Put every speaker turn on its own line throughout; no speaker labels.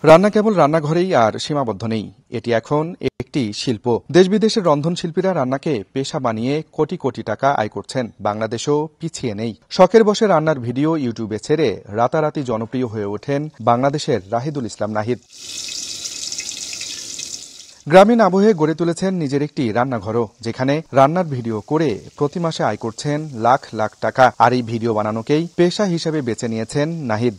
রান্না কেবল রান্নাঘরেই আর সীমাবদ্ধ নেই, এটি এখন একটি শিল্প। দেশ বিদেশের রন্ধনশিল্পীরা রান্নাকে পেশা বানিয়ে কোটি কোটি টাকা আয় করছেন। বাংলাদেশও পিছিয়ে নেই। শখের বসে রান্নার ভিডিও ইউটিউবে ছেড়ে রাতারাতি জনপ্রিয় হয়ে ওঠেন বাংলাদেশের রাহিদুল ইসলাম নাহিদ। গ্রামীণ আবহে গড়ে তুলেছেন নিজের একটি রান্নাঘরও, যেখানে রান্নার ভিডিও করে প্রতি মাসে আয় করছেন লাখ লাখ টাকা। আর এই ভিডিও বানানোকেই পেশা হিসেবে বেছে নিয়েছেন নাহিদ।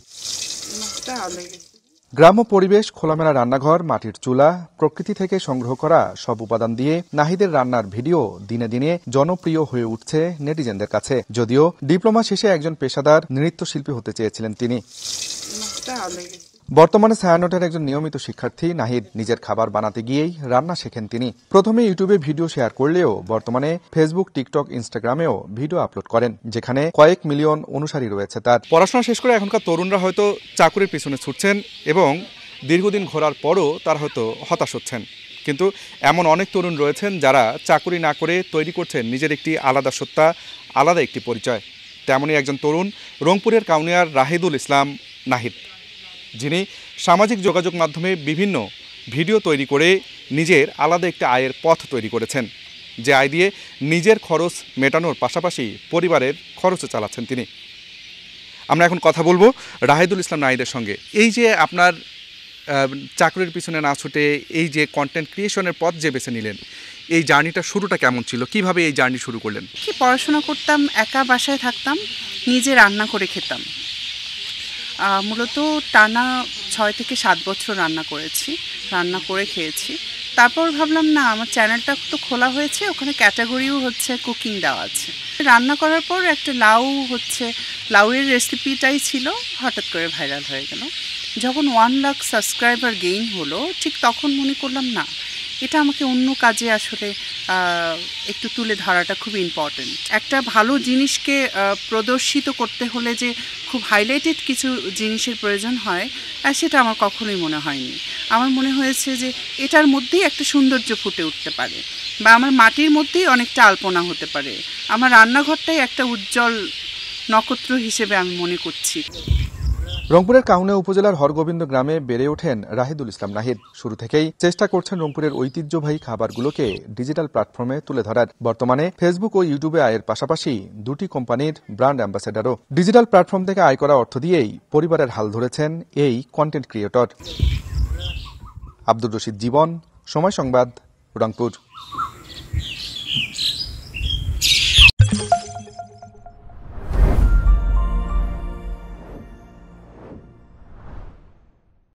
গ্রাম্য পরিবেশ, খোলামেলা রান্নাঘর, মাটির চুলা, প্রকৃতি থেকে সংগ্রহ করা সব উপাদান দিয়ে নাহিদের রান্নার ভিডিও দিনে দিনে জনপ্রিয় হয়ে উঠছে নেটিজেনদের কাছে। যদিও ডিপ্লোমা শেষে একজন পেশাদার নৃত্যশিল্পী হতে চেয়েছিলেন তিনি। বর্তমানে ছায়ানটের একজন নিয়মিত শিক্ষার্থী নাহিদ। নিজের খাবার বানাতে গিয়েই রান্না শেখেন তিনি। প্রথমে ইউটিউবে ভিডিও শেয়ার করলেও বর্তমানে ফেসবুক, টিকটক, ইনস্টাগ্রামেও ভিডিও আপলোড করেন, যেখানে কয়েক মিলিয়ন অনুসারী রয়েছে তার। পড়াশোনা শেষ করে এখনকার তরুণরা হয়তো চাকুরির পিছনে ছুটছেন এবং দীর্ঘদিন ঘোরার পরও তারা হয়তো হতাশ হচ্ছেন। কিন্তু এমন অনেক তরুণ রয়েছেন যারা চাকুরি না করে তৈরি করছেন নিজের একটি আলাদা সত্তা, আলাদা একটি পরিচয়। তেমনই একজন তরুণ রংপুরের কাউনিয়ার রাহিদুল ইসলাম নাহিদ, যিনি সামাজিক যোগাযোগ মাধ্যমে বিভিন্ন ভিডিও তৈরি করে নিজের আলাদা একটি আয়ের পথ তৈরি করেছেন, যে আয় দিয়ে নিজের খরচ মেটানোর পাশাপাশি পরিবারের খরচও চালাচ্ছেন তিনি। আমরা এখন কথা বলবো রাহিদুল ইসলাম নাহিদের সঙ্গে। এই যে আপনার চাকরির পিছনে না ছুটে এই যে কন্টেন্ট ক্রিয়েশনের পথ যে বেছে নিলেন, এই জার্নিটা শুরুটা কেমন ছিল? কিভাবে এই জার্নি শুরু করলেন?
পড়াশোনা করতাম, একা বাসায় থাকতাম, নিজে রান্না করে খেতাম। মূলত টানা 6 থেকে 7 বছর রান্না করে খেয়েছি। তারপর ভাবলাম না, আমার চ্যানেলটা তো খোলা হয়েছে, ওখানে ক্যাটাগরিও হচ্ছে কুকিং দেওয়া আছে। রান্না করার পর একটা লাউয়ের রেসিপিটাই ছিল, হঠাৎ করে ভাইরাল হয়ে গেল। যখন 1 লাখ সাবস্ক্রাইবার গেইন হলো, ঠিক তখন মনে করলাম না, এটা আমাকে অন্য কাজে আসলে একটু তুলে ধরাটা খুব ইম্পর্টেন্ট। একটা ভালো জিনিসকে প্রদর্শিত করতে হলে যে খুব হাইলাইটেড কিছু জিনিসের প্রয়োজন হয়, সেটা আমার কখনোই মনে হয়নি। আমার মনে হয়েছে যে এটার মধ্যেই একটা সৌন্দর্য ফুটে উঠতে পারে, বা আমার মাটির মধ্যেই অনেকটা আলপনা হতে পারে। আমার রান্নাঘরটাই একটা উজ্জ্বল নক্ষত্র হিসেবে আমি মনে করছি।
রংপুরের কাউনিয়া উপজেলার হরগোবিন্দ গ্রামে বেড়ে ওঠেন রাহিদুল ইসলাম নাহিদ। শুরু থেকেই চেষ্টা করছেন রংপুরের ঐতিহ্যবাহী খাবারগুলোকে ডিজিটাল প্ল্যাটফর্মে তুলে ধরার। বর্তমানে ফেসবুক ও ইউটিউবে আয়ের পাশাপাশি 2টি কোম্পানির ব্র্যান্ড অ্যাম্বাসেডারও। ডিজিটাল প্ল্যাটফর্ম থেকে আয় করা অর্থ দিয়েই পরিবারের হাল ধরেছেন এই কন্টেন্ট ক্রিয়েটর। আব্দুর রশিদ জীবন, সময় সংবাদ, রংপুর।